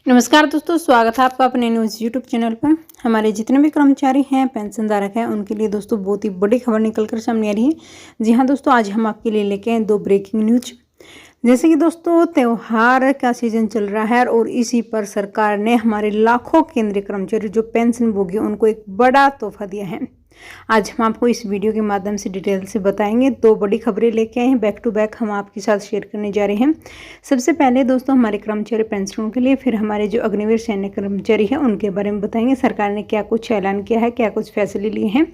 नमस्कार दोस्तों, स्वागत है आपका अपने न्यूज़ यूट्यूब चैनल पर। हमारे जितने भी कर्मचारी हैं, पेंशन धारक हैं, उनके लिए दोस्तों बहुत ही बड़ी खबर निकल कर सामने आ रही है। जी हाँ दोस्तों, आज हम आपके लिए लेके आए 2 ब्रेकिंग न्यूज। जैसे कि दोस्तों त्योहार का सीजन चल रहा है और इसी पर सरकार ने हमारे लाखों केंद्रीय कर्मचारी जो पेंशन भोगी उनको एक बड़ा तोहफा दिया है। आज हम आपको इस वीडियो के माध्यम से डिटेल से बताएंगे। 2 बड़ी खबरें लेके आए हैं, बैक टू बैक हम आपके साथ शेयर करने जा रहे हैं। सबसे पहले दोस्तों हमारे कर्मचारी पेंशनरों के लिए, फिर हमारे जो अग्निवीर सैन्य कर्मचारी हैं उनके बारे में बताएंगे। सरकार ने क्या कुछ ऐलान किया है, क्या कुछ फैसले लिए हैं।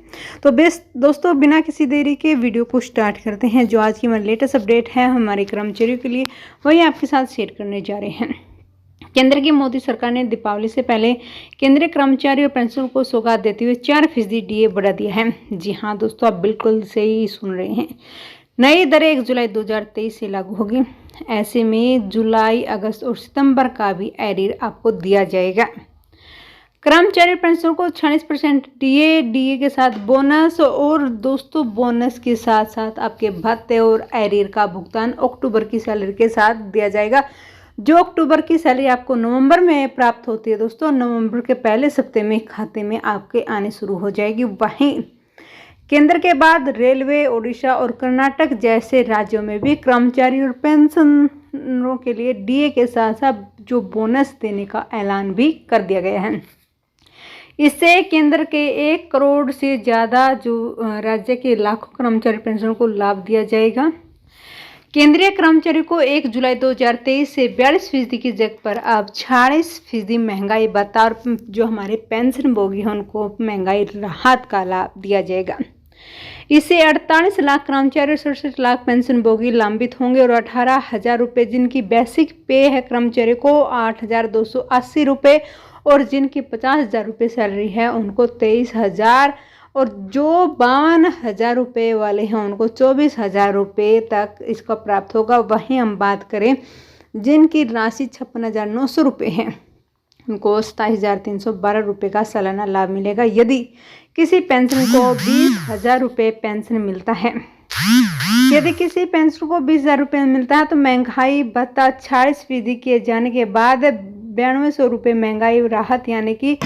तो बेस्ट दोस्तों, बिना किसी देरी के वीडियो को स्टार्ट करते हैं। जो आज की हमारी लेटेस्ट अपडेट है हमारे कर्मचारियों के लिए, वही आपके साथ शेयर करने जा रहे हैं। केंद्र की मोदी सरकार ने दीपावली से पहले केंद्रीय कर्मचारी और पेंशनरों को सौगात देते हुए 4% डीए बढ़ा दिया है। जी हाँ दोस्तों, आप बिल्कुल सही सुन रहे हैं। नई दरें 1 जुलाई 2023 से लागू होगी। ऐसे में जुलाई, अगस्त और सितंबर का भी एरियर आपको दिया जाएगा। कर्मचारी पेंशनरों को 46% डीए के साथ बोनस, और दोस्तों बोनस के साथ साथ आपके भत्ते और एरियर का भुगतान अक्टूबर की सैलरी के साथ दिया जाएगा। जो अक्टूबर की सैलरी आपको नवंबर में प्राप्त होती है दोस्तों, नवंबर के पहले सप्ताह में खाते में आपके आने शुरू हो जाएगी। वहीं केंद्र के बाद रेलवे, ओडिशा और कर्नाटक जैसे राज्यों में भी कर्मचारी और पेंशनरों के लिए डीए के साथ साथ जो बोनस देने का ऐलान भी कर दिया गया है। इससे केंद्र के 1 करोड़ से ज़्यादा जो राज्य के लाखों कर्मचारी पेंशनरों को लाभ दिया जाएगा। केंद्रीय कर्मचारी को 1 जुलाई 2023 से 42% की जगह पर अब 46% महंगाई भत्ता, और जो हमारे पेंशन भोगी हैं उनको महंगाई राहत का लाभ दिया जाएगा। इससे 48 लाख कर्मचारी और 67 लाख पेंशन भोगी लाभान्वित होंगे, और 18,000 रुपये जिनकी बेसिक पे है कर्मचारी को 8,280 रुपये, और जिनकी 50,000 रुपये सैलरी है उनको 23,000, और जो 52,000 रुपये वाले हैं उनको 24,000 रुपये तक इसका प्राप्त होगा। वहीं हम बात करें जिनकी राशि 56,900 रुपये है, उनको 27,312 रुपये का सालाना लाभ मिलेगा। यदि किसी पेंशन को 20,000 रुपये पेंशन मिलता है, यदि किसी पेंशन को 20,000 रुपये मिलता है तो महंगाई भत्ता 46% किए जाने के बाद 9200 रुपये महंगाई राहत यानी कि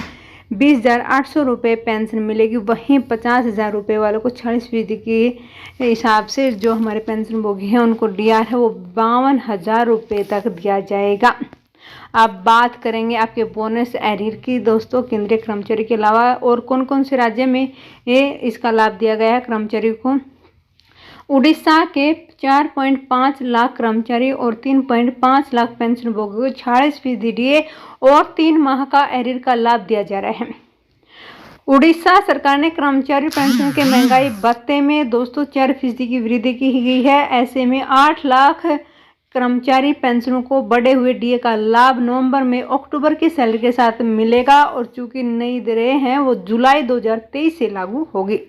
20,800 रुपये पेंशन मिलेगी। वहीं 50,000 रुपये वालों को 46% के हिसाब से जो हमारे पेंशन भोगी हैं उनको डीआर है वो 52,000 रुपये तक दिया जाएगा। अब बात करेंगे आपके बोनस एरियर की दोस्तों। केंद्रीय कर्मचारी के अलावा और कौन कौन से राज्य में ये इसका लाभ दिया गया है कर्मचारी को। उड़ीसा के 4.5 लाख कर्मचारी और 3.5 लाख पेंशन भोगियों को 46% डीए और 3 माह का एरियर का लाभ दिया जा रहा है। उड़ीसा सरकार ने कर्मचारी पेंशन के महंगाई भत्ते में दोस्तों 4% की वृद्धि की गई है। ऐसे में 8 लाख कर्मचारी पेंशनों को बढ़े हुए डीए का लाभ नवंबर में अक्टूबर की सैलरी के साथ मिलेगा, और चूंकि नई दरें हैं वो जुलाई 2023 से लागू होगी।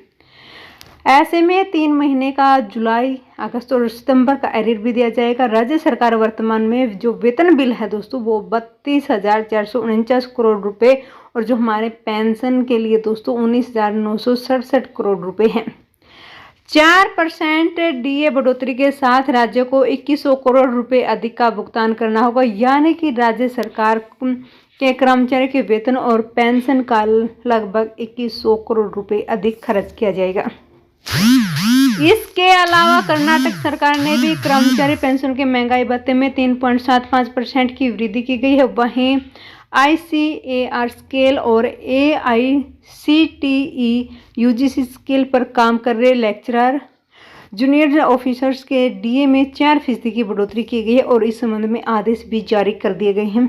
ऐसे में 3 महीने का जुलाई, अगस्त और सितंबर का एरियर भी दिया जाएगा। राज्य सरकार वर्तमान में जो वेतन बिल है दोस्तों वो 32,449 करोड़ रुपए, और जो हमारे पेंशन के लिए दोस्तों 19,967 करोड़ रुपए हैं। 4% डीए बढ़ोतरी के साथ राज्य को 2100 करोड़ रुपए अधिक का भुगतान करना होगा, यानी कि राज्य सरकार के कर्मचारी के वेतन और पेंशन का लगभग 2100 करोड़ रुपए अधिक खर्च किया जाएगा। इसके अलावा कर्नाटक सरकार ने भी कर्मचारी पेंशन के महंगाई भत्ते में 3.75% की वृद्धि की गई है। वहीं ICAR स्केल और AICTE UGC स्केल पर काम कर रहे लेक्चरर, जूनियर ऑफिसर्स के डीए में 4% की बढ़ोतरी की गई है, और इस संबंध में आदेश भी जारी कर दिए गए हैं,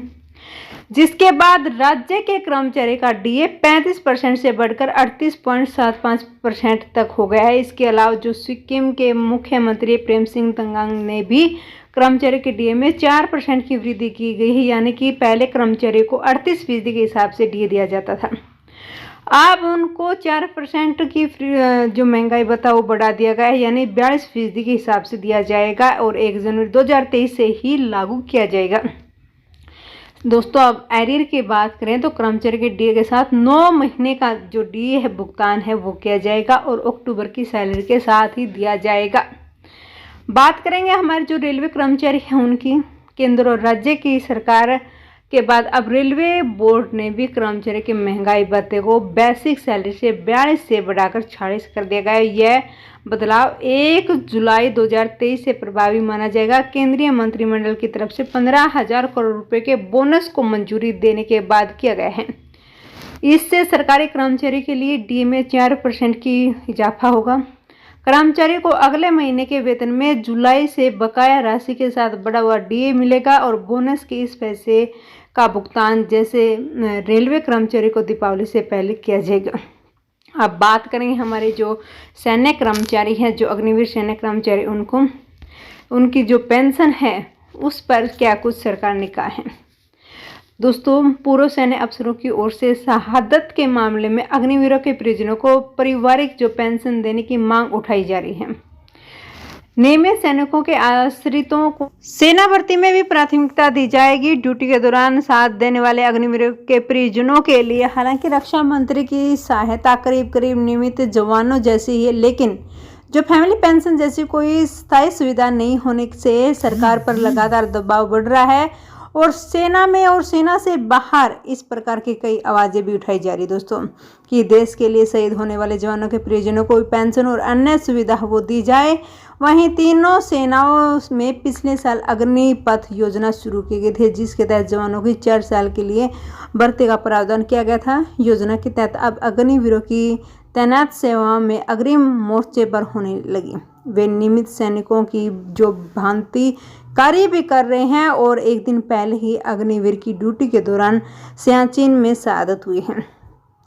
जिसके बाद राज्य के कर्मचारी का डीए 35% से बढ़कर 38.75% तक हो गया है। इसके अलावा जो सिक्किम के मुख्यमंत्री प्रेम सिंह तंगांग ने भी कर्मचारी के डीए में 4% की वृद्धि की गई है, यानी कि पहले कर्मचारी को 38% के हिसाब से डीए दिया जाता था, अब उनको 4% की जो महंगाई भत्ता वो बढ़ा दिया गया है, यानी 42% के हिसाब से दिया जाएगा, और 1 जनवरी 2023 से ही लागू किया जाएगा। दोस्तों अब एरियर की बात करें तो कर्मचारी के डीए के साथ 9 महीने का जो डीए है भुगतान है वो किया जाएगा, और अक्टूबर की सैलरी के साथ ही दिया जाएगा। बात करेंगे हमारे जो रेलवे कर्मचारी हैं उनकी। केंद्र और राज्य की सरकार के बाद अब रेलवे बोर्ड ने भी कर्मचारी के महंगाई भत्ते को बेसिक सैलरी से 42 से बढ़ाकर 46 कर दिया गया है। यह बदलाव 1 जुलाई 2023 से प्रभावी माना जाएगा। केंद्रीय मंत्रिमंडल की तरफ से 15,000 करोड़ रुपए के बोनस को मंजूरी देने के बाद किया गया है। इससे सरकारी कर्मचारी के लिए डीए में 4% की इजाफा होगा। कर्मचारी को अगले महीने के वेतन में जुलाई से बकाया राशि के साथ बढ़ा हुआ डीए मिलेगा और बोनस के इस पैसे का भुगतान जैसे रेलवे कर्मचारी को दीपावली से पहले किया जाएगा। अब बात करेंगे हमारे जो सैन्य कर्मचारी हैं, जो अग्निवीर सैन्य कर्मचारी, उनकी जो पेंशन है उस पर क्या कुछ सरकार ने कहा है। दोस्तों, पूर्व सैन्य अफसरों की ओर से शहादत के मामले में अग्निवीरों के परिजनों को पारिवारिक जो पेंशन देने की मांग उठाई जा रही है। नियमित सैनिकों के आश्रितों को सेना भर्ती में भी प्राथमिकता दी जाएगी। ड्यूटी के दौरान साथ देने वाले अग्निवीरों के परिजनों के लिए हालांकि रक्षा मंत्री की सहायता करीब नियमित जवानों जैसी ही है, लेकिन जो फैमिली पेंशन जैसी कोई स्थायी सुविधा नहीं होने से सरकार पर लगातार दबाव बढ़ रहा है और सेना में और सेना से बाहर इस प्रकार की कई आवाज़ें भी उठाई जा रही दोस्तों कि देश के लिए शहीद होने वाले जवानों के परिजनों को पेंशन और अन्य सुविधा वो दी जाए। वहीं तीनों सेनाओं में पिछले साल अग्निपथ योजना शुरू की गई थी, जिसके तहत जवानों की 4 साल के लिए भर्ती का प्रावधान किया गया था। योजना के तहत अब अग्निवीरों की तैनात सेवाओं में अग्रिम मोर्चे पर होने लगी। वे नियमित सैनिकों की जो भांति कार्य भी कर रहे हैं और एक दिन पहले ही अग्निवीर की ड्यूटी के दौरान सियाचिन में शहादत हुई है।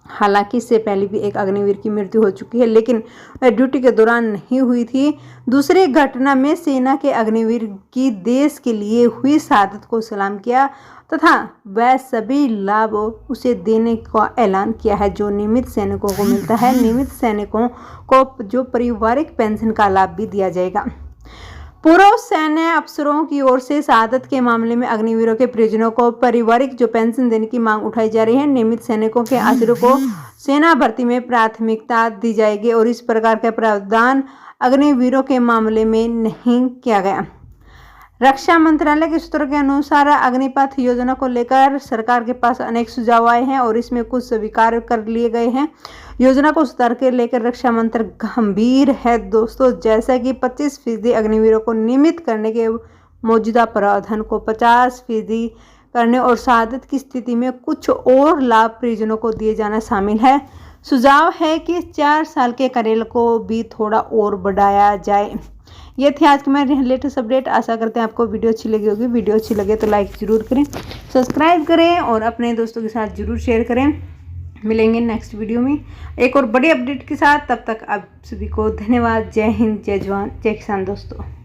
हालांकि इससे पहले भी एक अग्निवीर की मृत्यु हो चुकी है, लेकिन वह ड्यूटी के दौरान नहीं हुई थी। दूसरी घटना में सेना के अग्निवीर की देश के लिए हुई शहादत को सलाम किया तथा वह सभी लाभ उसे देने का ऐलान किया है जो नियमित सैनिकों को मिलता है। नियमित सैनिकों को जो पारिवारिक पेंशन का लाभ भी दिया जाएगा। पूर्व सैन्य अफसरों की ओर से शहादत के मामले में अग्निवीरों के परिजनों को पारिवारिक जो पेंशन देने की मांग उठाई जा रही है। नियमित सैनिकों के आश्रितों को सेना भर्ती में प्राथमिकता दी जाएगी और इस प्रकार का प्रावधान अग्निवीरों के मामले में नहीं किया गया। रक्षा मंत्रालय के सूत्रों के अनुसार अग्निपथ योजना को लेकर सरकार के पास अनेक सुझाव आए हैं और इसमें कुछ स्वीकार कर लिए गए हैं। योजना को सुधार के लेकर रक्षा मंत्री गंभीर है दोस्तों, जैसा कि 25% अग्निवीरों को नियमित करने के मौजूदा प्रावधान को 50% करने और शहादत की स्थिति में कुछ और लाभ परिजनों को दिए जाना शामिल है। सुझाव है कि 4 साल के कार्यकाल को भी थोड़ा और बढ़ाया जाए। ये थी आज की मेरी लेटेस्ट अपडेट। आशा करते हैं आपको वीडियो अच्छी लगी होगी। वीडियो अच्छी लगे तो लाइक ज़रूर करें, सब्सक्राइब करें और अपने दोस्तों के साथ ज़रूर शेयर करें। मिलेंगे नेक्स्ट वीडियो में एक और बड़ी अपडेट के साथ। तब तक आप सभी को धन्यवाद। जय हिंद, जय जवान, जय किसान दोस्तों।